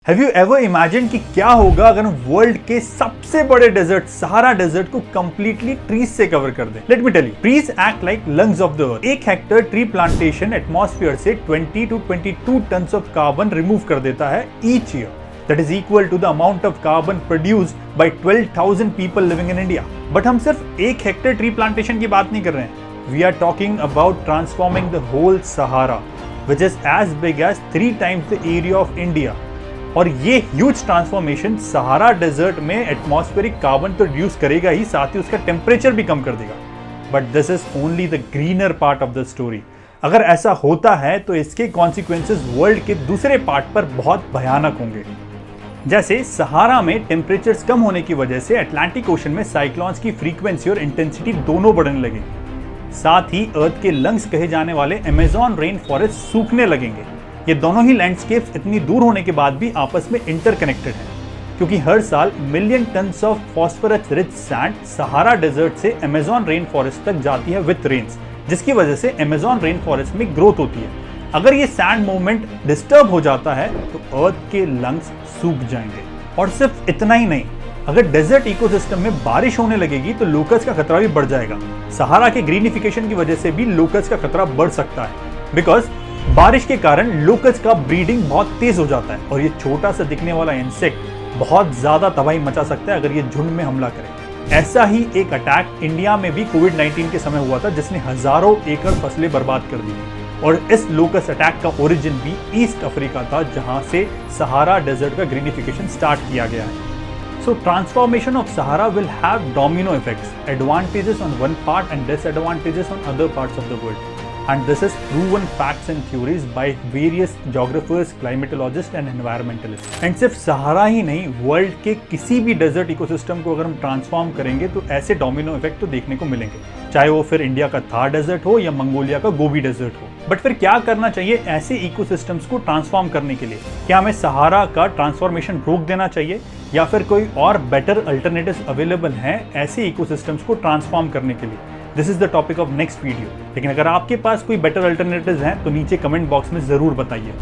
Have you ever imagine कि क्या होगा अगर हम वर्ल्ड के सबसे बड़े डेजर्ट सहारा डेजर्ट को कंप्लीटली ट्रीज से कवर कर दें? Let me tell you, trees act like lungs of the earth. 1 hectare tree plantation atmosphere से 20 to 22 tons of carbon remove कर देता है each year. That is equal to the amount of carbon produced by 12,000 people living in India. But हम सिर्फ 1 hectare tree plantation की बात नहीं कर रहे हैं। We are talking about transforming the whole Sahara, which is as big as 3 times the area of India। और ये ह्यूज ट्रांसफॉर्मेशन सहारा डेजर्ट में एटमॉस्फेरिक कार्बन तो रिड्यूस करेगा ही, साथ ही उसका टेम्परेचर भी कम कर देगा। But this is only the greener part of the story. अगर ऐसा होता है तो इसके कॉन्सिक्वेंसेस वर्ल्ड के दूसरे पार्ट पर बहुत भयानक होंगे। जैसे सहारा में टेम्परेचर्स कम होने की वजह से अटलांटिक ओशन में साइक्लोन्स की फ्रीक्वेंसी और इंटेंसिटी दोनों बढ़ने लगेंगी। साथ ही अर्थ के लंग्स कहे जाने वाले अमेज़न रेन फॉरेस्ट सूखने लगेंगे। ये दोनों ही लैंडस्केप्स इतनी दूर होने के बाद भी आपस में इंटरकनेक्टेड हैं, क्योंकि हर साल million tons of phosphorus rich sand Sahara desert से अमेज़न रेन फॉरेस्ट तक जाती है विथ रेन्स, जिसकी वजह से अमेज़न रेन फॉरेस्ट में ग्रोथ होती है। अगर ये सैंड मूवमेंट डिस्टर्ब हो जाता है तो अर्थ के लंग्स सूख जाएंगे। और सिर्फ इतना ही नहीं, अगर डेजर्ट इकोसिस्टम में बारिश होने लगेगी तो लोकस का खतरा भी बढ़ जाएगा। सहारा के ग्रीनिफिकेशन की वजह से भी लोकस का खतरा बढ़ सकता है, बिकॉज बारिश के कारण लोकस का ब्रीडिंग बहुत तेज हो जाता है और ये छोटा सा दिखने वाला इंसेक्ट बहुत ज्यादा तबाही मचा सकता है अगर ये झुंड में हमला करे। ऐसा ही एक अटैक इंडिया में भी कोविड-19 के समय हुआ था, जिसने हजारों एकड़ फसलें बर्बाद कर दी थी। और इस लोकस अटैक का ओरिजिन भी ईस्ट अफ्रीका था, जहां से सहारा डेजर्ट का ग्रीनिफिकेशन स्टार्ट किया गया है। So transformation of Sahara will have domino effects, advantages on one part and disadvantages on other parts of the world. And this is proven facts and theories by various geographers, climatologists and environmentalists. And सिर्फ सहारा ही नहीं, world के किसी भी desert ecosystem को अगर हम transform करेंगे तो ऐसे डोमिनो इफेक्ट तो देखने को मिलेंगे, चाहे वो फिर इंडिया का थार डेजर्ट हो या मंगोलिया का गोबी डेजर्ट हो। बट फिर क्या करना चाहिए ऐसे इकोसिस्टम्स को ट्रांसफॉर्म करने के लिए? क्या हमें सहारा का ट्रांसफॉर्मेशन रोक देना चाहिए, या फिर कोई और बेटर अल्टरनेटिव्स अवेलेबल हैं ऐसे इकोसिस्टम्स को ट्रांसफॉर्म करने के लिए? This is the topic of next video. लेकिन अगर आपके पास कोई बेटर अल्टरनेटिव्स हैं तो नीचे कमेंट बॉक्स में जरूर बताइए।